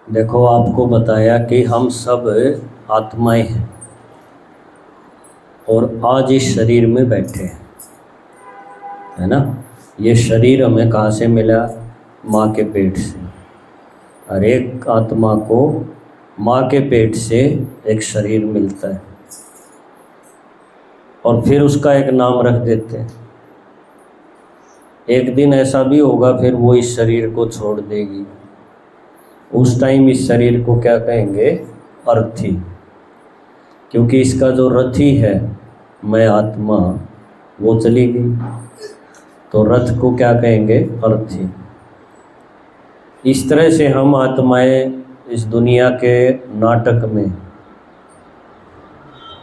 देखो, आपको बताया कि हम सब आत्माएं हैं और आज इस शरीर में बैठे हैं, है ना। ये शरीर हमें कहाँ से मिला? माँ के पेट से। हर एक आत्मा को माँ के पेट से एक शरीर मिलता है और फिर उसका एक नाम रख देते हैं। एक दिन ऐसा भी होगा फिर वो इस शरीर को छोड़ देगी। उस टाइम इस शरीर को क्या कहेंगे? अर्थी। क्योंकि इसका जो रथी है, मैं आत्मा, वो चली गई, तो रथ को क्या कहेंगे? अर्थी। इस तरह से हम आत्माएं इस दुनिया के नाटक में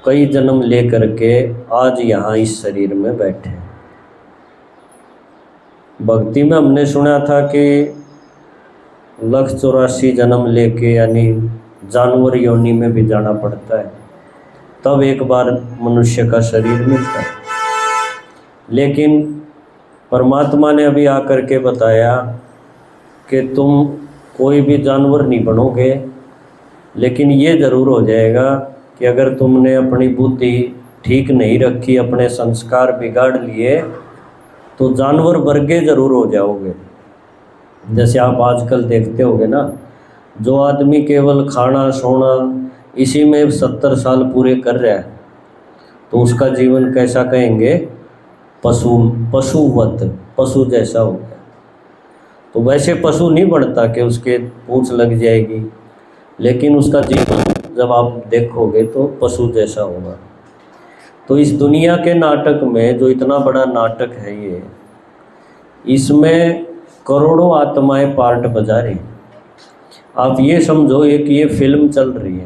कई जन्म ले करके आज यहाँ इस शरीर में बैठे। भक्ति में हमने सुना था कि 184 जन्म लेके, यानी जानवर योनि में भी जाना पड़ता है, तब एक बार मनुष्य का शरीर मिलता है। लेकिन परमात्मा ने अभी आकर के बताया कि तुम कोई भी जानवर नहीं बनोगे, लेकिन ये ज़रूर हो जाएगा कि अगर तुमने अपनी बुद्धि ठीक नहीं रखी, अपने संस्कार बिगाड़ लिए, तो जानवर वर्गे ज़रूर हो जाओगे। जैसे आप आजकल देखते होगे ना, जो आदमी केवल खाना सोना इसी में 70 साल पूरे कर रहा है, तो उसका जीवन कैसा कहेंगे? पशुवत, पशु जैसा हो गया। तो वैसे पशु नहीं बढ़ता कि उसके पूंछ लग जाएगी, लेकिन उसका जीवन जब आप देखोगे तो पशु जैसा होगा। तो इस दुनिया के नाटक में, जो इतना बड़ा नाटक है ये, इसमें करोड़ों आत्माएं पार्ट बजा रही। आप ये समझो एक ये फिल्म चल रही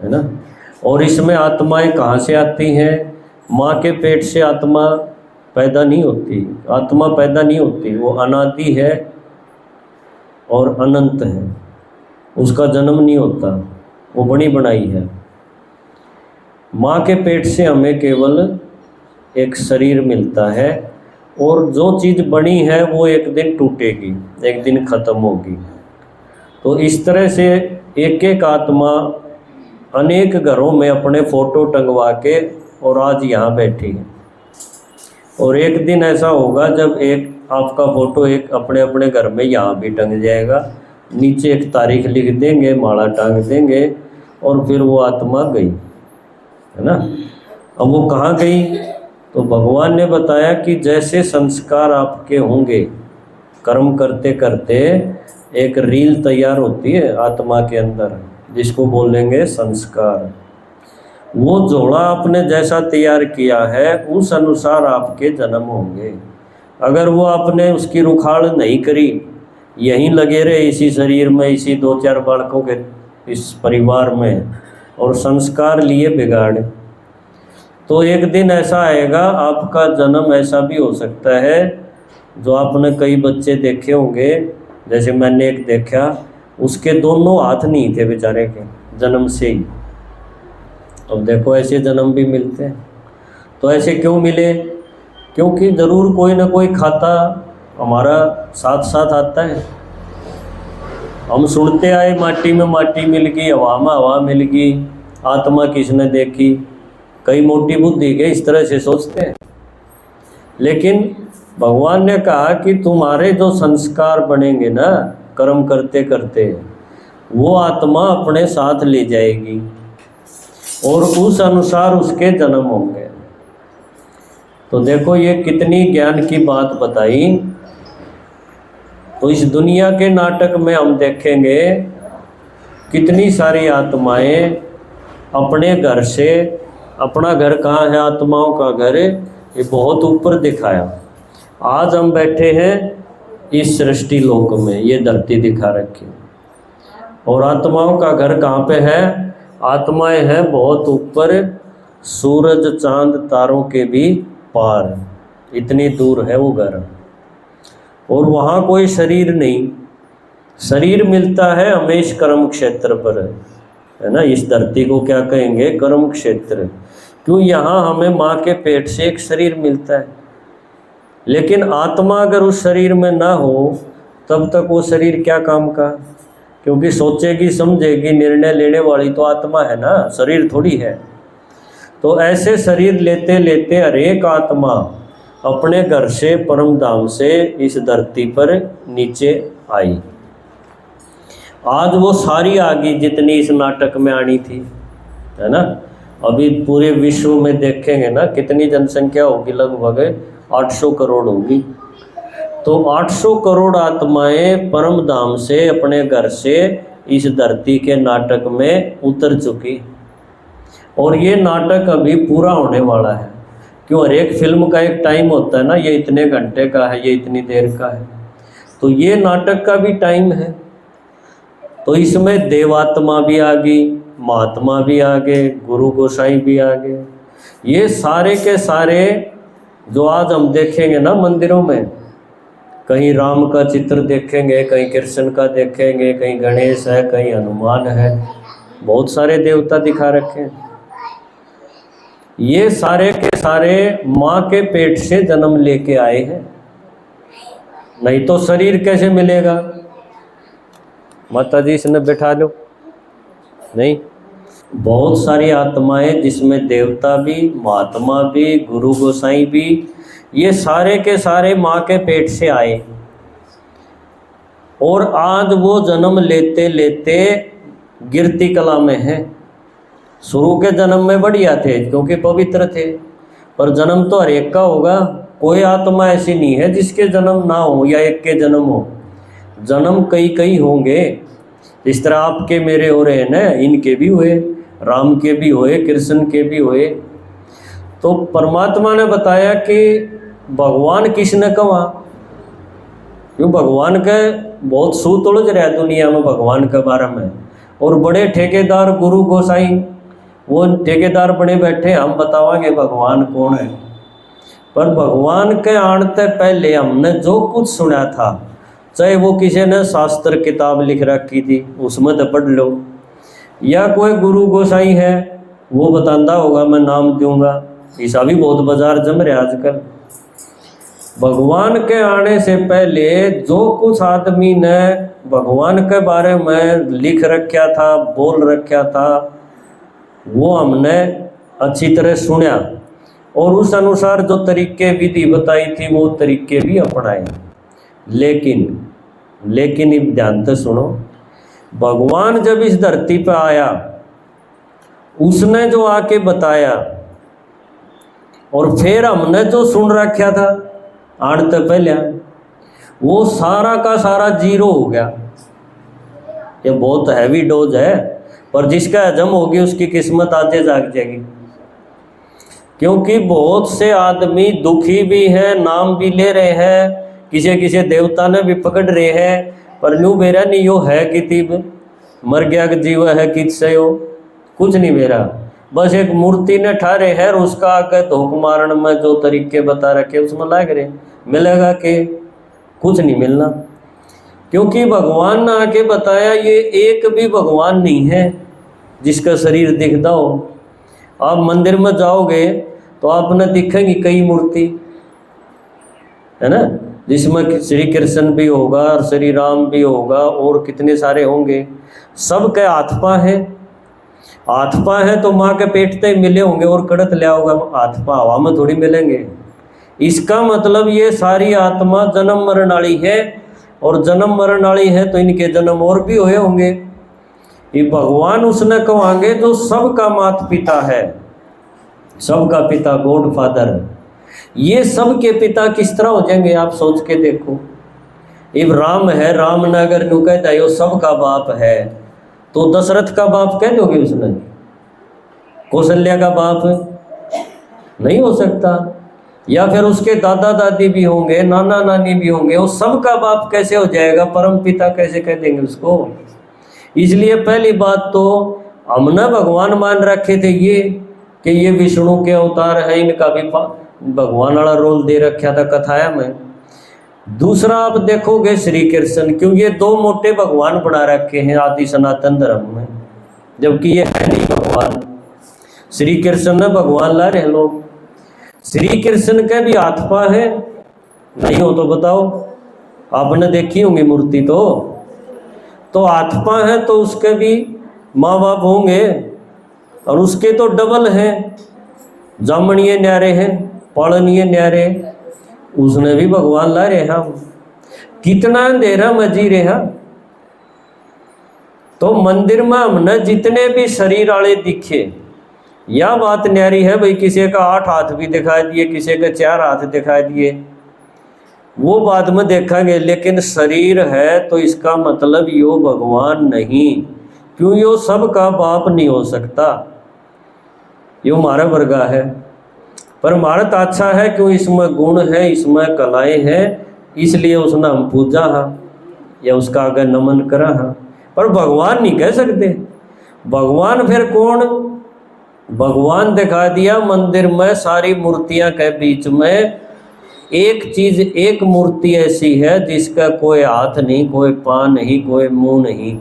है ना। और इसमें आत्माएं कहाँ से आती हैं? माँ के पेट से आत्मा पैदा नहीं होती। आत्मा पैदा नहीं होती, वो अनादि है और अनंत है, उसका जन्म नहीं होता, वो बनी बनाई है। माँ के पेट से हमें केवल एक शरीर मिलता है, और जो चीज़ बनी है वो एक दिन टूटेगी, एक दिन ख़त्म होगी। तो इस तरह से एक एक आत्मा अनेक घरों में अपने फ़ोटो टंगवा के और आज यहाँ बैठी है। और एक दिन ऐसा होगा जब एक आपका फ़ोटो एक अपने अपने घर में यहाँ भी टंग जाएगा, नीचे एक तारीख लिख देंगे, माला टांग देंगे, और फिर वो आत्मा गई, है ना। अब वो कहाँ गई? तो भगवान ने बताया कि जैसे संस्कार आपके होंगे, कर्म करते करते एक रील तैयार होती है आत्मा के अंदर, जिसको बोलेंगे संस्कार। वो जोड़ा आपने जैसा तैयार किया है उस अनुसार आपके जन्म होंगे। अगर वो आपने उसकी रुखाड़ नहीं करी, यहीं लगे रहे इसी शरीर में, इसी 2-4 बालकों के इस परिवार में, और संस्कार लिए बिगाड़े, तो एक दिन ऐसा आएगा आपका जन्म ऐसा भी हो सकता है। जो आपने कई बच्चे देखे होंगे, जैसे मैंने एक देखा, उसके दोनों हाथ नहीं थे बेचारे के, जन्म से ही। अब देखो ऐसे जन्म भी मिलते हैं। तो ऐसे क्यों मिले? क्योंकि ज़रूर कोई ना कोई खाता हमारा साथ साथ आता है। हम सुनते आए माटी में माटी मिल गई, हवा में हवा मिल गई, आत्मा किसने देखी। कई मोटी बुद्धि के इस तरह से सोचते हैं। लेकिन भगवान ने कहा कि तुम्हारे जो संस्कार बनेंगे ना कर्म करते करते, वो आत्मा अपने साथ ले जाएगी और उस अनुसार उसके जन्म होंगे। तो देखो ये कितनी ज्ञान की बात बताई। तो इस दुनिया के नाटक में हम देखेंगे कितनी सारी आत्माएं अपने घर से, अपना घर कहाँ है आत्माओं का घर? ये बहुत ऊपर दिखाया। आज हम बैठे हैं इस सृष्टि लोक में, ये धरती दिखा रखी, और आत्माओं का घर कहाँ पे है? आत्माएं हैं बहुत ऊपर, सूरज चांद तारों के भी पार, इतनी दूर है वो घर। और वहाँ कोई शरीर नहीं, शरीर मिलता है हमें इस कर्म क्षेत्र पर, है ना। इस धरती को क्या कहेंगे? कर्म क्षेत्र। क्यों? यहाँ हमें माँ के पेट से एक शरीर मिलता है, लेकिन आत्मा अगर उस शरीर में ना हो तब तक वो शरीर क्या काम का? क्योंकि सोचेगी समझेगी निर्णय लेने वाली तो आत्मा है ना, शरीर थोड़ी है। तो ऐसे शरीर लेते लेते हर एक आत्मा अपने घर से परम धाम से इस धरती पर नीचे आई। आज वो सारी आ गई जितनी इस नाटक में आनी थी, है ना। अभी पूरे विश्व में देखेंगे ना कितनी जनसंख्या होगी, लगभग 800 करोड़ होगी। तो 800 करोड़ आत्माएं परम धाम से अपने घर से इस धरती के नाटक में उतर चुकी, और ये नाटक अभी पूरा होने वाला है। क्यों, हर एक फिल्म का एक टाइम होता है ना, ये इतने घंटे का है, ये इतनी देर का है, तो ये नाटक का भी टाइम है। तो इसमें देवात्मा भी आ गई, महात्मा भी आ गए, गुरु गोसाई भी आ गए। ये सारे के सारे जो आज हम देखेंगे ना मंदिरों में, कहीं राम का चित्र देखेंगे, कहीं कृष्ण का देखेंगे, कहीं गणेश है, कहीं हनुमान है, बहुत सारे देवता दिखा रखे हैं। ये सारे के सारे माँ के पेट से जन्म लेके आए हैं, नहीं तो शरीर कैसे मिलेगा। माता जी इसने बैठा लो, नहीं। बहुत सारी आत्माएं जिसमें देवता भी, महात्मा भी, गुरु गोसाई भी, ये सारे के सारे माँ के पेट से आए, और आज वो जन्म लेते लेते गिरती कला में हैं। शुरू के जन्म में बढ़िया थे क्योंकि पवित्र थे, पर जन्म तो हर एक का होगा। कोई आत्मा ऐसी नहीं है जिसके जन्म ना हो या एक के जन्म हो, जन्म कई कई होंगे। इस तरह आपके मेरे हो रहे हैं ना, इनके भी हुए, राम के भी हुए, कृष्ण के भी हुए। तो परमात्मा ने बताया कि भगवान किसने कहा, क्यों भगवान के बहुत सूत उलझ रहा है दुनिया में भगवान के बारे में, और बड़े ठेकेदार गुरु गोसाई वो ठेकेदार बने बैठे, हम बतावांगे भगवान कौन है। पर भगवान के आने से पहले हमने जो कुछ सुना था, चाहे वो किसी ने शास्त्र किताब लिख रखी थी उसमें तो पढ़ लो, या कोई गुरु गोसाई है वो बताता होगा, मैं नाम दूंगा, ऐसा भी बहुत बाजार जम रहा है आजकल। भगवान के आने से पहले जो कुछ आदमी ने भगवान के बारे में लिख रखा था, बोल रखा था, वो हमने अच्छी तरह सुना, और उस अनुसार जो तरीके विधि बताई थी वो तरीके भी अपनाए। लेकिन अब ध्यान से सुनो, भगवान जब इस धरती पर आया, उसने जो आके बताया, और फिर हमने जो सुन रखा था आने तो पहले, वो सारा का सारा जीरो हो गया। ये बहुत हैवी डोज है, पर जिसका हजम होगी उसकी किस्मत आज जाग जाएगी। क्योंकि बहुत से आदमी दुखी भी हैं, नाम भी ले रहे हैं, किसी किसी देवता ने भी पकड़ रहे हैं, पर न्यू मेरा नहीं यो है कि तीब मर गया कि जीव है किससे हो, कुछ नहीं मेरा, बस एक मूर्ति ने ठारे है, और उसका आगे धोख मारण में जो तरीके बता रखे उसमें लाग रहे, मिलेगा कि कुछ नहीं मिलना। क्योंकि भगवान ने आके बताया ये एक भी भगवान नहीं है जिसका शरीर दिखता हो। आप मंदिर में जाओगे तो आपने दिखेंगी कई मूर्ति, है ना, जिसमें श्री कृष्ण भी होगा और श्री राम भी होगा और कितने सारे होंगे। सब के आत्मा है, आत्मा है तो माँ के पेट तक मिले होंगे, और कड़त लिया होगा आत्मा हवा में थोड़ी मिलेंगे। इसका मतलब ये सारी आत्मा जन्म मरण वाली है, और जन्म मरण वाली है तो इनके जन्म और भी हुए होंगे। ये भगवान उसने कहेंगे जो सबका माता पिता है, सबका पिता गॉड फादर, ये सब के पिता किस तरह हो जाएंगे आप सोच के देखो। अब राम है, राम ने अगर नु कहता है वो सबका बाप है, तो दशरथ का बाप कह दोगे उसने? कौशल्या का बाप नहीं हो सकता, या फिर उसके दादा दादी भी होंगे, नाना नानी भी होंगे, वो सबका बाप कैसे हो जाएगा? परम पिता कैसे कह देंगे उसको? इसलिए पहली बात तो हमने भगवान मान रखे थे ये कि ये विष्णु के अवतार है, इनका भी भगवान वाला रोल दे रखा था कथाया में। दूसरा आप देखोगे श्री कृष्ण, क्योंकि ये दो मोटे भगवान बना रखे हैं आदि सनातन धर्म में, जबकि ये है नहीं भगवान। श्री कृष्ण ने भगवान ला रहे लोग। श्री कृष्ण के भी आत्मा है, नहीं हो तो बताओ, आपने देखी होंगी मूर्ति तो हाथ पाँव है तो उसके भी माँ बाप होंगे, और उसके तो डबल हैं, जामणिए न्यारे हैं, पालनीय न्यारे, उसने भी भगवान ला रहे हम, कितना अंधेरा मजी रहा। तो मंदिर में हमने जितने भी शरीर वाले दिखे, यह बात न्यारी है भाई, किसी का 8 हाथ भी दिखाई दिए, किसी के 4 हाथ दिखाई दिए, वो बाद में देखेंगे, लेकिन शरीर है तो इसका मतलब यो भगवान नहीं, क्यों यो सबका बाप नहीं हो सकता, यो हमारा वर्गा है। पर हमारा तो अच्छा है, क्यों इसमें गुण है, इसमें कलाएं हैं, इसलिए उसने हम पूजा हा या उसका आगे नमन करा हा। पर भगवान नहीं कह सकते। भगवान फिर कौन? भगवान दिखा दिया मंदिर में सारी मूर्तियां के बीच में एक चीज, एक मूर्ति ऐसी है जिसका कोई हाथ नहीं, कोई पाँव नहीं, कोई मुंह नहीं,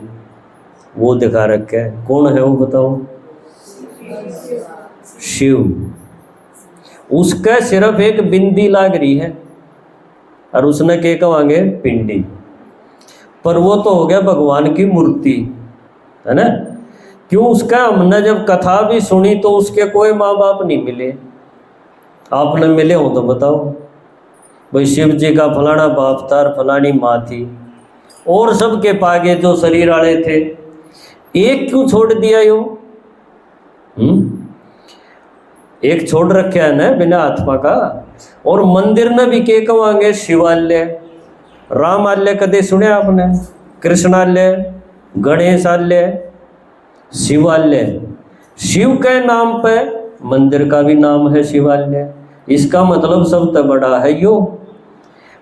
वो दिखा रखा है। कौन है वो बताओ? शिव। उसका सिर्फ एक बिंदी लाग रही है और उसने क्या कहेंगे? पिंडी। पर वो तो हो गया भगवान की मूर्ति, है ना। क्यों? उसका हमने जब कथा भी सुनी तो उसके कोई माँ बाप नहीं मिले। आपने मिले हो तो बताओ भाई, शिव जी का फलाना बाप था, फलानी माँ थी, और सबके पागे जो शरीर वाले थे, एक क्यों छोड़ दिया यो? एक छोड़ रखे है ना बिना आत्मा का। और मंदिर में भी के कहेंगे? शिवालय, रामालय कदे सुने आपने? कृष्णालय, गणेशालय, शिवालय। शिव के नाम पे मंदिर का भी नाम है शिवालय, इसका मतलब सबसे बड़ा है यो।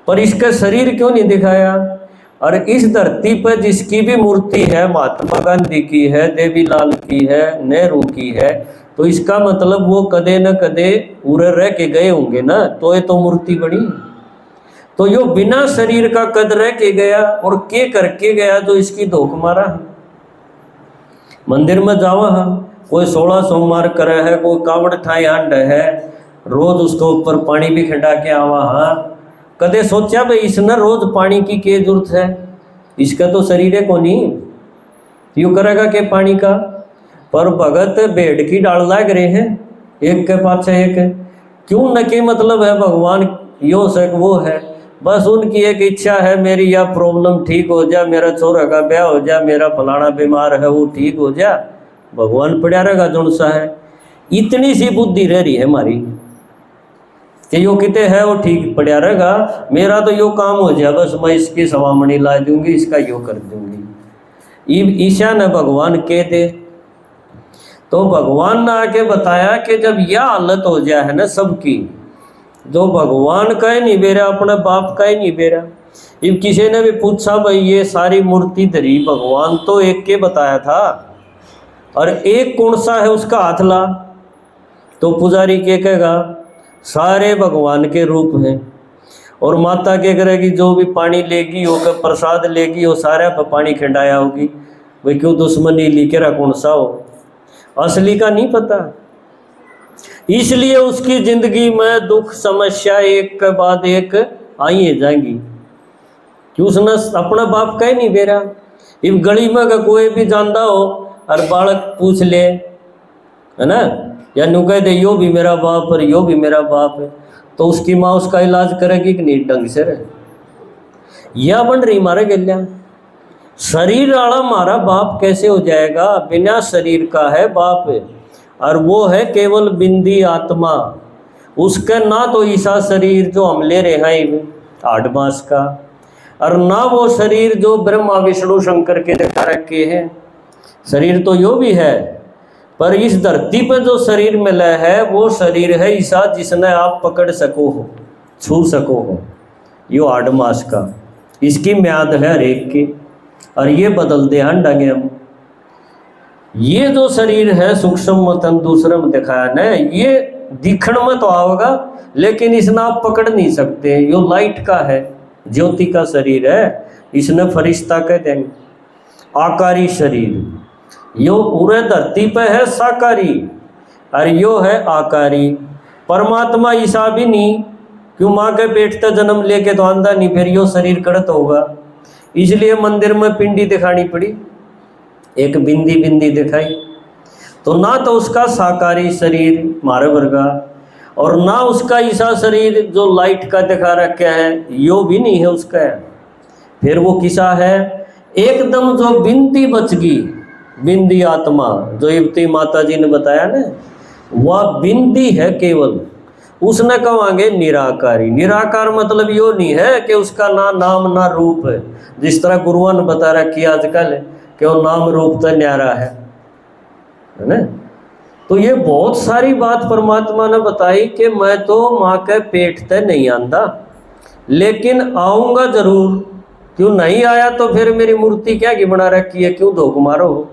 पर इसका शरीर क्यों नहीं दिखाया? और इस धरती पर जिसकी भी मूर्ति है, महात्मा गांधी की है, देवीलाल की है, नेहरू की है, तो इसका मतलब वो कदे न कदे पूरे रह के गए होंगे ना, तो ये तो मूर्ति बनी। तो यो बिना शरीर का कद रह के गया और के करके गया जो इसकी धोख मारा। मंदिर में जावा है, कोई 16 सोमवार करे है, कोई कावड़ ठाई हांड है, रोज उसके ऊपर पानी भी खिंडा के आवा है। कदे सोचा भाई इसने रोज पानी की क्या जरूरत है? इसका तो शरीर है को नहीं, यू करेगा के पानी का। पर भगत भेड़ की डाल लाग रहे हैं, एक के पाछे एक। क्यों? न के मतलब है भगवान यो सक वो है, बस उनकी एक इच्छा है, मेरी यह प्रॉब्लम ठीक हो जा, मेरा छोरा का ब्याह हो जा, मेरा फलाना बीमार है वो ठीक हो जा, भगवान पड़ा रहेगा जोन सा है। इतनी सी बुद्धि रह रही है हमारी कि यो किते है वो ठीक पड़ा रहेगा, मेरा तो यो काम हो जाए, बस मैं इसकी सवामणी ला दूंगी, इसका यो कर दूंगी। ईशा ने भगवान के दे, तो भगवान ने आके बताया कि जब यह हालत हो जाए है ना सबकी, जो भगवान का ही नहीं बेरा, अपने बाप का ही नहीं बेरा। if किसी ने भी पूछा भाई ये सारी मूर्ति धरी, भगवान तो एक के बताया था, और एक कौन सा है उसका हाथ ला, तो पुजारी के कहेगा सारे भगवान के रूप हैं। और माता के करेगी जो भी पानी लेगी हो, प्रसाद लेगी हो, सारे पर पानी खिंडाया होगी। भाई क्यों दुश्मनी लीकेरा कौन सा हो, असली का नहीं पता। इसलिए उसकी जिंदगी में दुख समस्या एक के बाद एक आई है जाएंगी, कि उसने अपना बाप का ही नहीं बेरा। इब गली में का कोई भी जानता हो और बालक पूछ ले, है ना, या नु कह दे यो भी मेरा बाप और यो भी मेरा बाप है, तो उसकी माँ उसका इलाज करेगी कि नहीं ढंग से? यह बन रही मारे गल्या। शरीर वाला हमारा बाप कैसे हो जाएगा? बिना शरीर का है बाप है, और वो है केवल बिंदी आत्मा। उसका ना तो ईसा शरीर जो हम ले रहे हैं 8 मास का, और ना वो शरीर जो ब्रह्मा विष्णु शंकर के दिखा रखे हैं। शरीर तो यो भी है, पर इस धरती पर जो शरीर मिला है वो शरीर है ईसा, जिसने आप पकड़ सको हो, छू सको हो। यो 8 मास का, इसकी म्याद है हर एक की, और ये बदल दे ढंगे हम। ये जो शरीर है सूक्ष्म तन दूसरे में दिखाया ना, ये दिखण में तो आओगा, लेकिन इसने आप पकड़ नहीं सकते। यो लाइट का है, ज्योति का शरीर है, इसने फरिश्ता कह देंगे। आकारी शरीर यो पूरे धरती पे है साकारी, और यो है आकारी। परमात्मा ईसा भी नहीं, क्यों? माँ के पेट तक जन्म लेके तो आंदा नहीं, फिर यो शरीर कड़त होगा। इसलिए मंदिर में पिंडी दिखानी पड़ी, एक बिंदी बिंदी दिखाई। तो ना तो उसका साकारी शरीर मारे वर्गा, और ना उसका ऐसा शरीर जो लाइट का दिखा रखा है, यो भी नहीं है उसका। फिर वो किसा है, एकदम जो बिंदी बच गई, बिंदी आत्मा, जो युवती माता जी ने बताया ना, वह बिंदी है केवल। उसने कहेंगे निराकारी। निराकार मतलब यो नहीं है कि उसका ना नाम ना रूप है, जिस तरह गुरुओं ने बता रखी आजकल कि वो नाम रूप तो न्यारा है ना। तो ये बहुत सारी बात परमात्मा ने बताई कि मैं तो माँ के पेट ते नहीं आंदा, लेकिन आऊँगा जरूर। क्यों नहीं आया तो फिर मेरी मूर्ति क्या की बना रखी है, क्यों धोख मारो।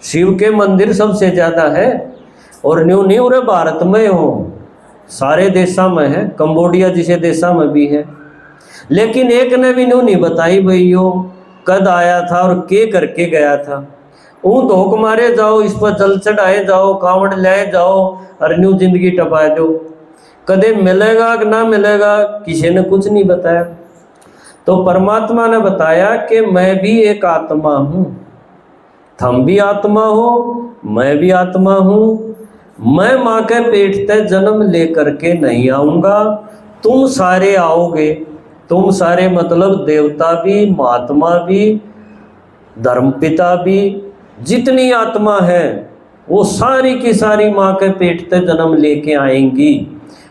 शिव के मंदिर सबसे ज़्यादा है, और न्यू न्यू रे भारत में हो, सारे देशों में है, कंबोडिया जिसे देशों में भी है। लेकिन एक ने भी न्यू नहीं बताई भाई यो कद आया था और के करके गया था। ऊँ धोख मारे जाओ, इस पर जल चढ़ाए जाओ, कांवड़ ले जाओ और न्यू जिंदगी टपा दो। कदे मिलेगा कि ना मिलेगा किसी ने कुछ नहीं बताया। तो परमात्मा ने बताया कि मैं भी एक आत्मा हूँ, तुम भी आत्मा हो, मैं भी आत्मा हूँ। मैं माँ के पेट से जन्म लेकर के नहीं आऊँगा, तुम सारे आओगे। तुम सारे मतलब देवता भी, महात्मा भी, धर्मपिता भी, जितनी आत्मा है वो सारी की सारी माँ के पेट से जन्म लेके आएंगी,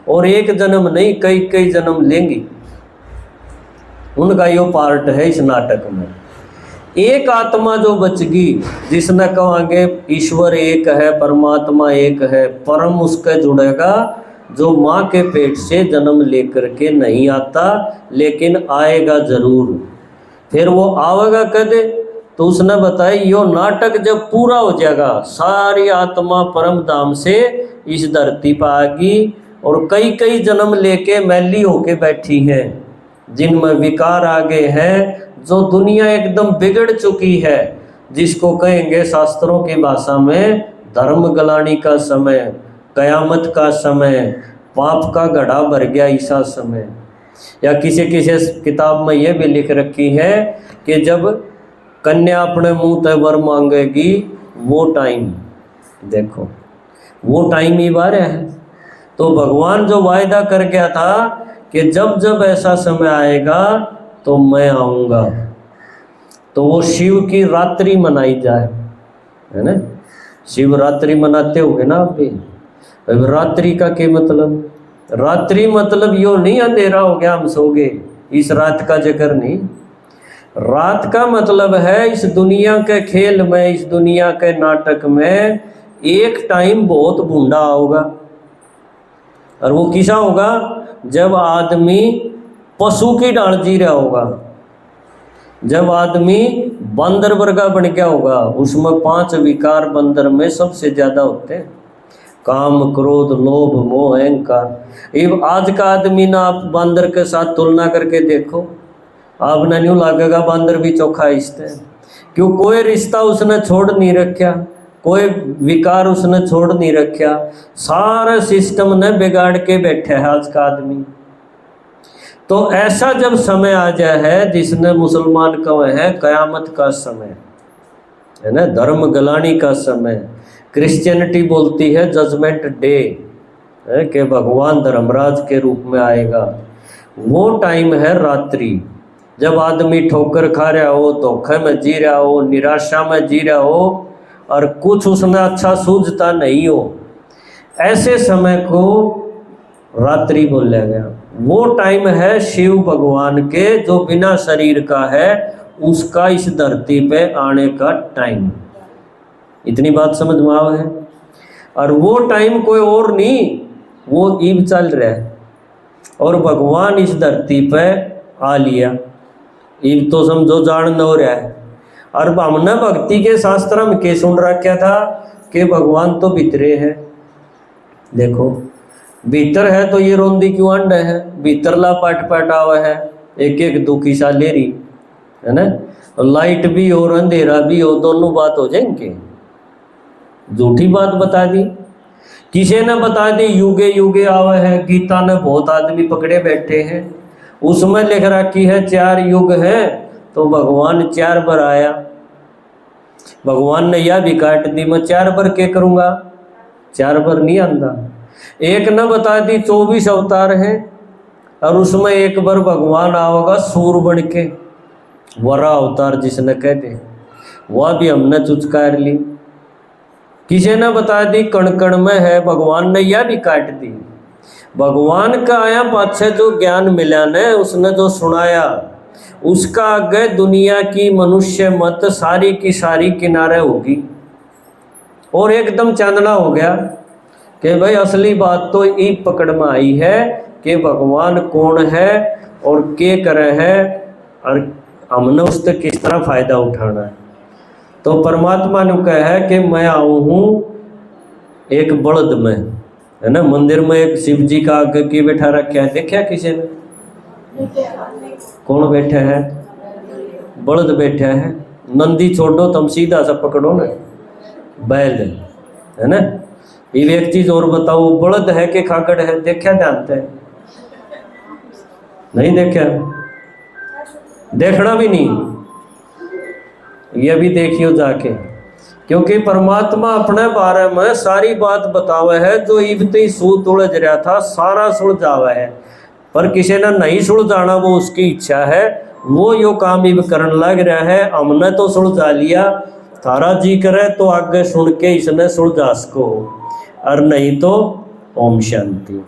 और एक जन्म नहीं कई कई जन्म लेंगी। उनका यो पार्ट है इस नाटक में। एक आत्मा जो बचगी, जिसने कहेंगे ईश्वर एक है, परमात्मा एक है, परम उसके जुड़ेगा, जो माँ के पेट से जन्म लेकर के नहीं आता, लेकिन आएगा जरूर। फिर वो आवेगा कदे, तो उसने बताया यो नाटक जब पूरा हो जाएगा, सारी आत्मा परम धाम से इस धरती पर आएगी, और कई कई जन्म लेके मैली होके बैठी हैं, जिनमें विकार आ गए हैं, जो दुनिया एकदम बिगड़ चुकी है, जिसको कहेंगे शास्त्रों की भाषा में धर्म गलानी का समय, कयामत का समय, पाप का घड़ा भर गया ऐसा समय। या किसी किसी किताब में यह भी लिख रखी है कि जब कन्या अपने मुंह ते वर मांगेगी, वो टाइम देखो, वो टाइम ही बारे है। तो भगवान जो वायदा कर गया था कि जब जब ऐसा समय आएगा तो मैं आऊँगा, तो वो शिव की रात्रि मनाई जाए, है ना। शिवरात्रि मनाते होगे ना आप भी। अब रात्रि का क्या मतलब, रात्रि मतलब यो नहीं अंधेरा हो गया हम सो गए, इस रात का जिक्र नहीं। रात का मतलब है इस दुनिया के खेल में, इस दुनिया के नाटक में एक टाइम बहुत बूढ़ा होगा, और वो किसा होगा, जब आदमी पशु की डाल जी रहा होगा, जब आदमी बंदर वर्गा बन गया होगा। उसमें 5 विकार बंदर में सबसे ज़्यादा होते हैं, काम, क्रोध, लोभ, मोह, अहंकार। ये आज का आदमी ना आप बंदर के साथ तुलना करके देखो, आपने न्यू लगेगा बंदर भी चोखा रिश्ता है। क्यों, कोई रिश्ता उसने छोड़ नहीं रखा, कोई विकार उसने छोड़ नहीं रखा, सारा सिस्टम ने बिगाड़ के बैठा है आज का आदमी। तो ऐसा जब समय आ जाए है, जिसने मुसलमान कहे हैं कयामत का समय, है ना, धर्म गलानी का समय, क्रिश्चियनिटी बोलती है जजमेंट डे, है कि भगवान धर्मराज के रूप में आएगा। वो टाइम है रात्रि, जब आदमी ठोकर खा रहा हो, धोखे में जी रहा हो, निराशा में जी रहा हो, और कुछ उसने अच्छा सूझता नहीं हो, ऐसे समय को रात्रि बोला गया। वो टाइम है शिव भगवान के, जो बिना शरीर का है, उसका इस धरती पे आने का टाइम। इतनी बात समझ में आवे है। और वो टाइम कोई और नहीं, वो ईब चल रहा है, और भगवान इस धरती पे आ लिया। ईब तो समझो जान हो रहा है। और हमने भक्ति के शास्त्र में के सुन रखा था कि भगवान तो भीतरे है। देखो भीतर है तो ये रोंदी क्यों अंड है, भीतर ला पाट पाट आवा है, एक एक दुखी सा ले रही है ना। लाइट भी और अंधेरा भी हो, दोनों बात हो जाएंगे। झूठी बात बता दी, किसी ने बता दी युगे युगे आवा है। गीता ने बहुत आदमी पकड़े बैठे हैं, उसमें लिख रखी है 4 युग है, तो भगवान 4 बार आया, भगवान ने यह भी काट दी, मैं 4 बार क्या करूँगा, 4 बार नहीं आंदा। एक न बता दी 24 अवतार हैं, और उसमें एक बार भगवान आओगा सूर बन के, वरा अवतार जिसने कहते, वह भी हमने चुचकार ली। किसी ने बता दी कण कण में है, भगवान ने यह भी काट दी। भगवान का आया पाछे जो ज्ञान मिला ने, उसने जो सुनाया, उसका आगे दुनिया की मनुष्य मत सारी की सारी किनारे होगी, और एकदम चांदना हो गया कि भाई असली बात तो ये पकड़ में आई है कि भगवान कौन है और क्या करे है, और हमने उससे किस तरह फायदा उठाना है। तो परमात्मा ने कहा है कि मैं आऊँ हूँ एक बलद में, है ना। मंदिर में एक शिव जी का आगे की बैठा रखा है, देखा किसी ने? कौन बैठा है? बलद बैठा है। नंदी छोड़ो, तुम सीधा सा पकड़ो ना, बैल, है ना। ये एक चीज और बताओ, बलद है कि खाकड़ है? देखा जानते हैं? नहीं देखा, देखना भी नहीं, ये भी देखियो जाके, क्योंकि परमात्मा अपने बारे में सारी बात बतावे है। जो इबती सूत उलझ रहा था सारा सुलझावा है, पर किसी ने नहीं सुलझाना, वो उसकी इच्छा है, वो यो काम इब करने लग रहा है। हमने तो सुलझा लिया, थारा जी करे तो आगे सुन के इसने सुलझा सको, और नहीं तो ओम शांति।